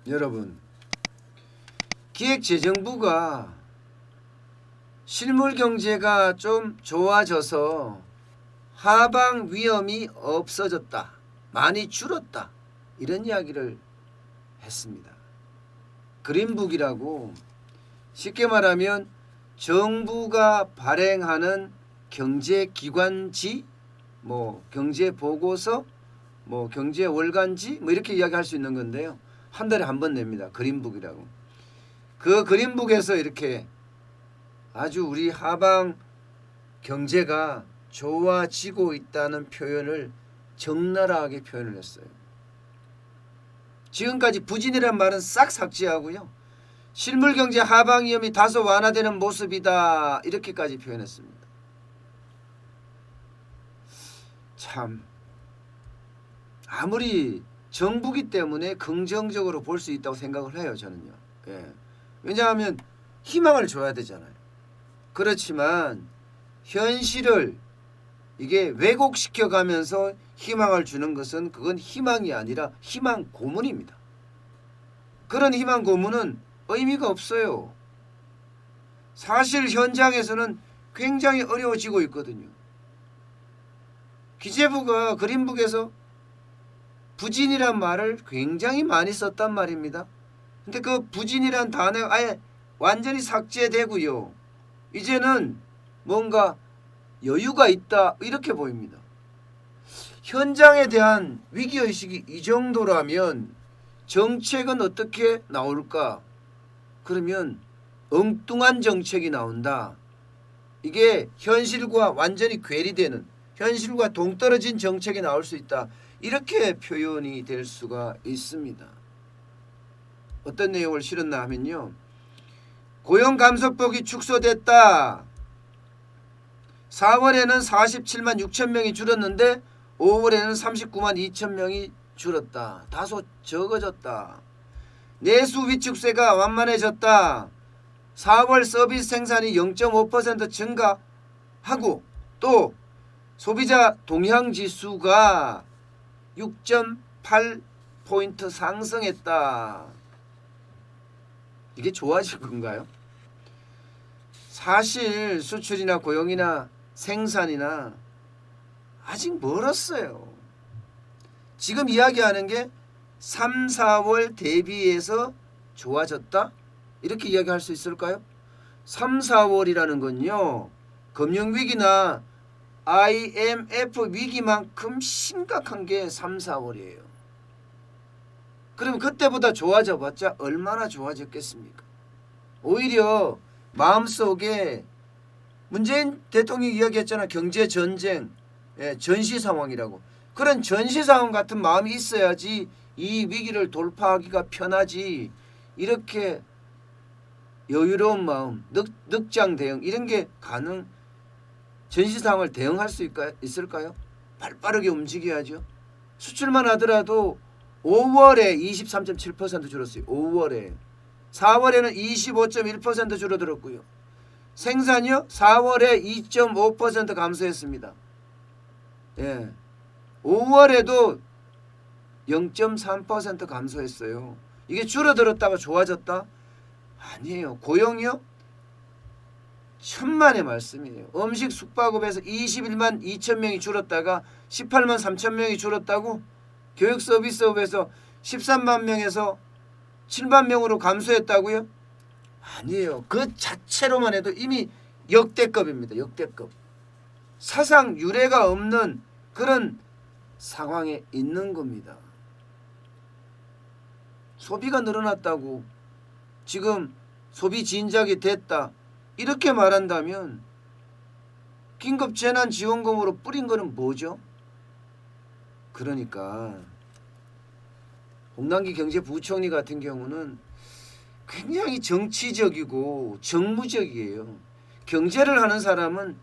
여러분, 기획재정부가 실물 경제가 좀 좋아져서 하방 위험이 없어졌다, 많이 줄었다, 이런 이야기를 했습니다. 그린북이라고, 쉽게 말하면 정부가 발행하는 경제기관지, 경제보고서, 경제월간지, 이렇게 이야기할 수 있는 건데요. 한 달에 한 번 냅니다. 그린북이라고. 그 그린북에서 이렇게 아주 우리 하방 경제가 좋아지고 있다는 표현을 적나라하게 표현을 했어요. 지금까지 부진이란 말은 싹 삭제하고요. 실물경제 하방 위험이 다소 완화되는 모습이다, 이렇게까지 표현했습니다. 참, 아무리 정부기 때문에 긍정적으로 볼 수 있다고 생각을 해요, 저는요. 예. 왜냐하면 희망을 줘야 되잖아요. 그렇지만 현실을 이게 왜곡시켜 가면서 희망을 주는 것은 그건 희망이 아니라 희망 고문입니다. 그런 희망 고문은 의미가 없어요. 사실 현장에서는 굉장히 어려워지고 있거든요. 기재부가 그린북에서 부진이란 말을 굉장히 많이 썼단 말입니다. 근데 그 부진이란 단어가 아예 완전히 삭제되고요. 이제는 뭔가 여유가 있다, 이렇게 보입니다. 현장에 대한 위기의식이 이 정도라면 정책은 어떻게 나올까? 그러면 엉뚱한 정책이 나온다. 이게 현실과 완전히 괴리되는, 현실과 동떨어진 정책이 나올 수 있다, 이렇게 표현이 될 수가 있습니다. 어떤 내용을 실었나 하면요. 고용감소폭이 축소됐다. 4월에는 47만 6천 명이 줄었는데 5월에는 39만 2천 명이 줄었다. 다소 적어졌다. 내수 위축세가 완만해졌다. 4월 서비스 생산이 0.5% 증가하고 또 소비자 동향지수가 6.8포인트 상승했다. 이게 좋아진 건가요? 사실 수출이나 고용이나 생산이나 아직 멀었어요. 지금 이야기하는 게 3, 4월 대비해서 좋아졌다? 이렇게 이야기할 수 있을까요? 3, 4월이라는 건요, 금융위기나 IMF 위기만큼 심각한 게 3, 4월이에요. 그러면 그때보다 좋아져 봤자 얼마나 좋아졌겠습니까? 오히려 마음속에 문재인 대통령이 이야기했잖아. 경제전쟁, 전시 상황이라고. 그런 전시 상황 같은 마음이 있어야지 이 위기를 돌파하기가 편하지, 이렇게 여유로운 마음, 늑장 대응, 이런 게 전시 상황을 대응할 수 있을까요? 발빠르게 움직여야죠. 수출만 하더라도 5월에 23.7% 줄었어요. 5월에. 4월에는 25.1% 줄어들었고요. 생산이요? 4월에 2.5% 감소했습니다. 5월에도 0.3% 감소했어요. 이게 줄어들었다가 좋아졌다? 아니에요. 고용이요? 천만의 말씀이에요. 음식 숙박업에서 21만 2천 명이 줄었다가 18만 3천 명이 줄었다고? 교육 서비스업에서 13만 명에서 7만 명으로 감소했다고요? 아니에요. 그 자체로만 해도 이미 역대급입니다. 역대급. 사상 유례가 없는 그런 상황에 있는 겁니다. 소비가 늘어났다고 지금 소비 진작이 됐다, 이렇게 말한다면 긴급 재난지원금으로 뿌린 거는 뭐죠? 그러니까 홍남기 경제부총리 같은 경우는 굉장히 정치적이고 정무적이에요. 경제를 하는 사람은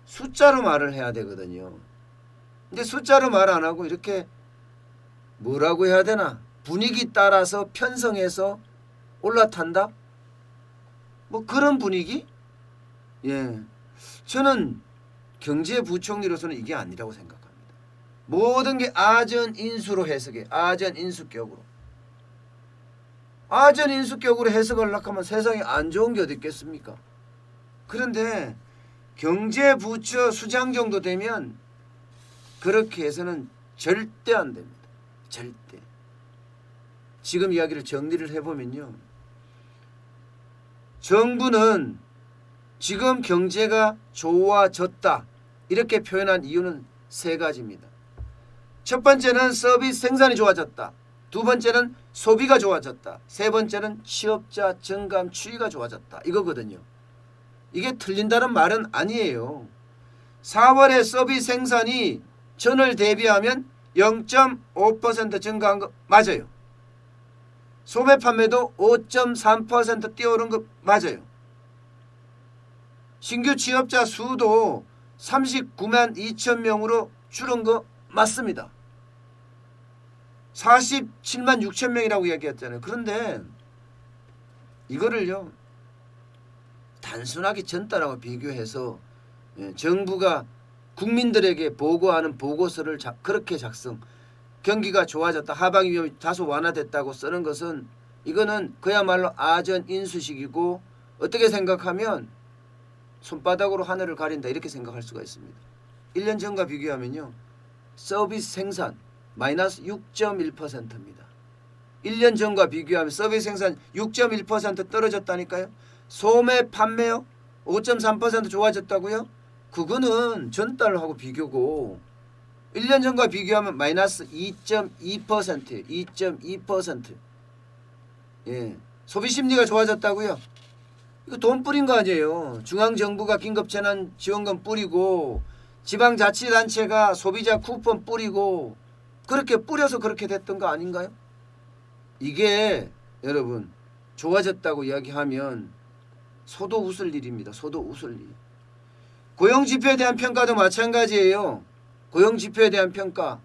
숫자로 말을 해야 되거든요. 근데 숫자로 말 안 하고 이렇게 뭐라고 해야 되나, 분위기 따라서 편성해서 올라탄다? 뭐 그런 분위기? 예, 저는 경제부총리로서는 이게 아니라고 생각합니다. 모든 게 아전인수로 해석해. 아전인수격으로. 아전인수격으로 해석을 하면 세상에 안 좋은 게 어디 있겠습니까? 그런데 경제부처 수장 정도 되면 그렇게 해서는 절대 안 됩니다. 절대. 지금 이야기를 정리를 해보면요. 정부는 지금 경제가 좋아졌다 이렇게 표현한 이유는 세 가지입니다. 첫 번째는 서비스 생산이 좋아졌다. 두 번째는 소비가 좋아졌다. 세 번째는 취업자 증감 추이가 좋아졌다. 이거거든요. 이게 틀린다는 말은 아니에요. 4월에 서비스 생산이 전월 대비하면 0.5% 증가한 거 맞아요. 소매 판매도 5.3% 뛰어오른 거 맞아요. 신규 취업자 수도 39만 2천 명으로 줄은 거 맞습니다. 47만 6천 명이라고 이야기했잖아요. 그런데 이거를요 단순하게 전달하고 비교해서 정부가 국민들에게 보고하는 보고서를 그렇게 작성, 경기가 좋아졌다, 하방 위험이 다소 완화됐다고 쓰는 것은 이거는 그야말로 아전인수식이고 어떻게 생각하면 손바닥으로 하늘을 가린다 이렇게 생각할 수가 있습니다. 1년 전과 비교하면요. 서비스 생산 마이너스 6.1%입니다. 1년 전과 비교하면 서비스 생산 6.1% 떨어졌다니까요. 소매 판매요 5.3% 좋아졌다고요. 그거는 전달하고 비교고 1년 전과 비교하면 마이너스 2.2%예요. 2.2%. 예. 소비 심리가 좋아졌다고요. 이거 돈 뿌린 거 아니에요. 중앙정부가 긴급재난지원금 뿌리고 지방자치단체가 소비자 쿠폰 뿌리고 그렇게 뿌려서 그렇게 됐던 거 아닌가요? 이게 여러분 좋아졌다고 이야기하면 소도 웃을 일입니다. 소도 웃을 일. 고용지표에 대한 평가도 마찬가지예요. 고용지표에 대한 평가.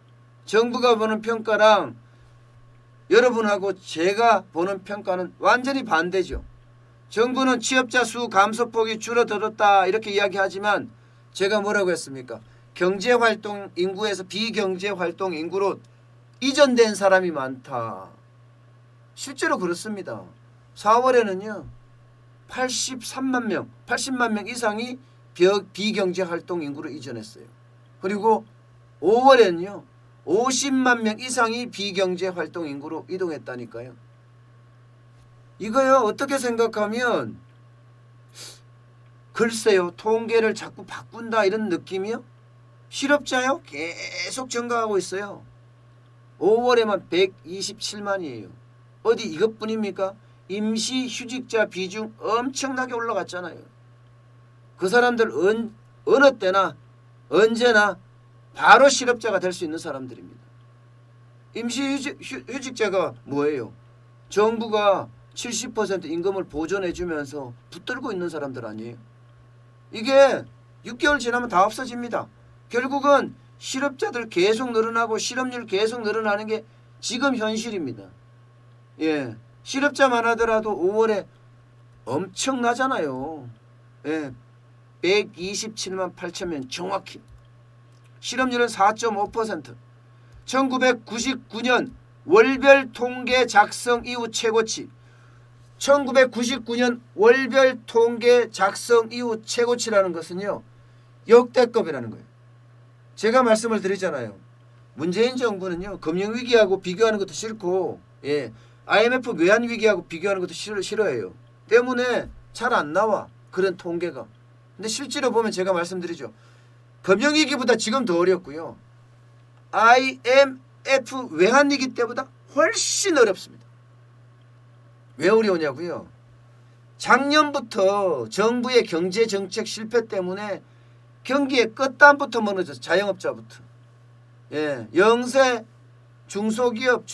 정부가 보는 평가랑 여러분하고 제가 보는 평가는 완전히 반대죠. 정부는 취업자 수 감소폭이 줄어들었다 이렇게 이야기하지만 제가 뭐라고 했습니까? 경제활동 인구에서 비경제활동 인구로 이전된 사람이 많다. 실제로 그렇습니다. 4월에는요. 83만 명, 80만 명 이상이 비경제활동 인구로 이전했어요. 그리고 5월에는요. 50만 명 이상이 비경제활동 인구로 이동했다니까요. 이거요. 어떻게 생각하면 글쎄요. 통계를 자꾸 바꾼다 이런 느낌이요. 실업자요. 계속 증가하고 있어요. 5월에만 127만이에요. 어디 이것뿐입니까? 임시휴직자 비중 엄청나게 올라갔잖아요. 그 사람들 어느 때나 언제나 바로 실업자가 될 수 있는 사람들입니다. 임시휴직자가 뭐예요? 정부가 70% 임금을 보존해 주면서 붙들고 있는 사람들 아니에요? 이게 6개월 지나면 다 없어집니다. 결국은 실업자들 계속 늘어나고 실업률 계속 늘어나는 게 지금 현실입니다. 예, 실업자만 하더라도 5월에 엄청나잖아요. 예, 127만 8천 명 정확히. 실업률은 4.5%. 1999년 월별 통계 작성 이후 최고치. 1999년 월별 통계 작성 이후 최고치라는 것은요. 역대급이라는 거예요. 제가 말씀을 드리잖아요. 문재인 정부는요. 금융위기하고 비교하는 것도 싫고 예, IMF 외환위기하고 비교하는 것도 싫어해요. 때문에 잘 안 나와. 그런 통계가. 근데 실제로 보면 제가 말씀드리죠. 금융위기보다 지금 더 어렵고요. IMF 외환위기 때보다 훨씬 어렵습니다. 왜 어려우냐고요. 작년부터 정부의 경제정책 실패 때문에 경기의 끝단부터 무너졌어요. 자영업자부터. 예, 영세 중소기업,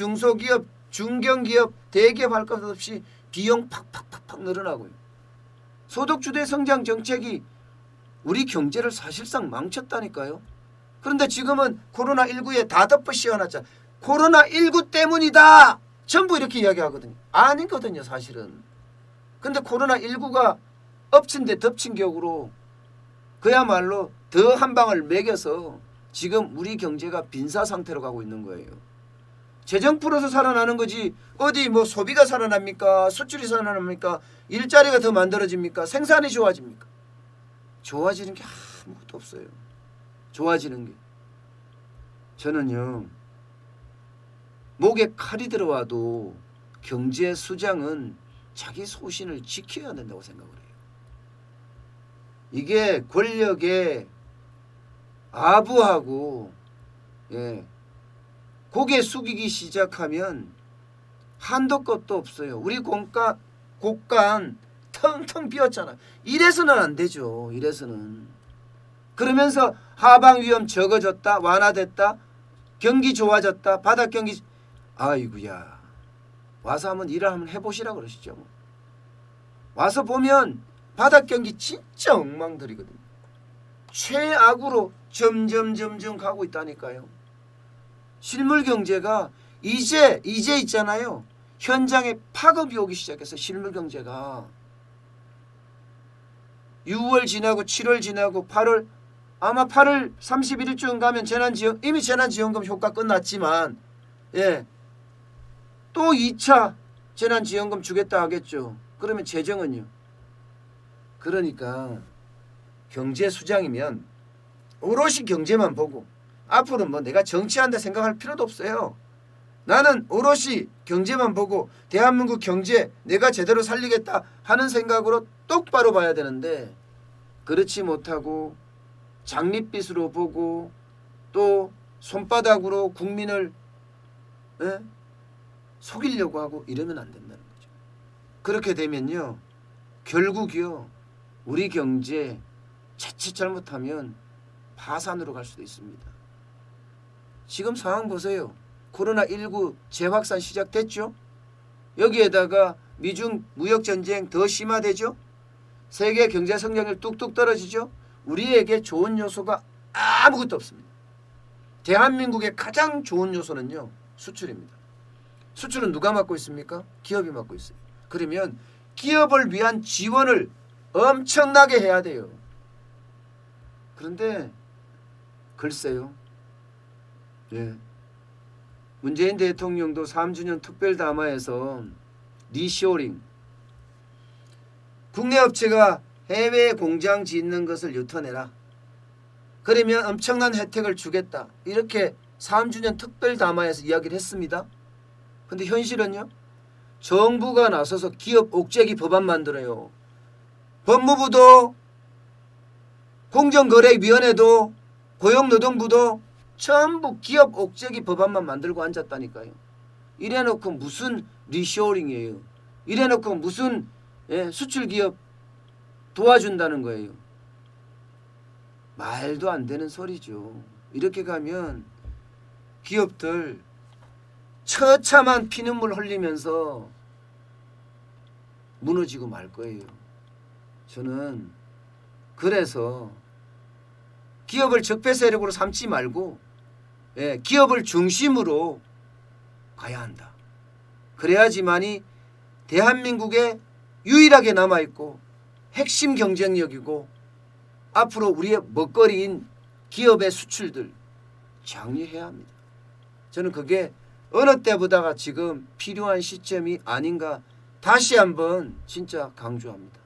중경기업, 대기업 할 것 없이 비용 팍팍팍팍 늘어나고요. 소득주도의 성장 정책이 우리 경제를 사실상 망쳤다니까요. 그런데 지금은 코로나19에 다 덮어 씌워놨잖아. 코로나19 때문이다. 전부 이렇게 이야기하거든요. 아니거든요, 사실은. 근데 코로나19가 엎친 데 덮친 격으로 그야말로 더 한 방을 매겨서 지금 우리 경제가 빈사 상태로 가고 있는 거예요. 재정 풀어서 살아나는 거지 어디 뭐 소비가 살아납니까? 수출이 살아납니까? 일자리가 더 만들어집니까? 생산이 좋아집니까? 좋아지는 게 아무것도 없어요. 좋아지는 게. 저는요, 목에 칼이 들어와도 경제 수장은 자기 소신을 지켜야 된다고 생각을 해요. 이게 권력에 아부하고 고개 숙이기 시작하면 한도 끝도 없어요. 우리 곳간 텅텅 비었잖아. 이래서는 안 되죠. 이래서는. 그러면서 하방 위험 적어졌다, 완화됐다, 경기 좋아졌다, 바닥 경기. 아이고야. 와서 한번 일을 한번 해보시라 그러시죠. 와서 보면 바닥 경기 진짜 엉망들이거든요. 최악으로 점점 가고 있다니까요. 실물 경제가 이제 있잖아요. 현장에 파급이 오기 시작해서 실물 경제가 6월 지나고 7월 지나고 8월 아마 8월 31일쯤 가면 이미 재난지원금 효과 끝났지만 또 2차 재난지원금 주겠다 하겠죠. 그러면 재정은요. 그러니까 경제 수장이면 오롯이 경제만 보고 앞으로 뭐 내가 정치한다 생각할 필요도 없어요. 나는 오롯이 경제만 보고 대한민국 경제 내가 제대로 살리겠다 하는 생각으로 똑바로 봐야 되는데 그렇지 못하고 장밋빛으로 보고 또 손바닥으로 국민을 속이려고 하고 이러면 안 된다는 거죠. 그렇게 되면요. 결국요. 우리 경제 자칫 잘못하면 파산으로 갈 수도 있습니다. 지금 상황 보세요. 코로나19 재확산 시작됐죠. 여기에다가 미중 무역전쟁 더 심화되죠. 세계 경제 성장률 뚝뚝 떨어지죠. 우리에게 좋은 요소가 아무것도 없습니다. 대한민국의 가장 좋은 요소는요. 수출입니다. 수출은 누가 맡고 있습니까? 기업이 맡고 있어요. 그러면 기업을 위한 지원을 엄청나게 해야 돼요. 그런데 글쎄요. 문재인 대통령도 3주년 특별담화에서 리쇼링 국내 업체가 해외 공장 짓는 것을 유턴해라. 그러면 엄청난 혜택을 주겠다. 이렇게 3주년 특별담화에서 이야기를 했습니다. 근데 현실은요. 정부가 나서서 기업 옥죄기 법안 만들어요. 법무부도 공정거래위원회도 고용노동부도 전부 기업 옥죄기 법안만 만들고 앉았다니까요. 이래놓고 무슨 리쇼링이에요. 이래놓고 무슨 수출 기업 도와준다는 거예요. 말도 안 되는 소리죠. 이렇게 가면 기업들 처참한 피눈물 흘리면서 무너지고 말 거예요. 저는 그래서 기업을 적폐 세력으로 삼지 말고 기업을 중심으로 가야 한다. 그래야지만이 대한민국에 유일하게 남아있고 핵심 경쟁력이고 앞으로 우리의 먹거리인 기업의 수출들 장려해야 합니다. 저는 그게 어느 때보다가 지금 필요한 시점이 아닌가 다시 한번 진짜 강조합니다.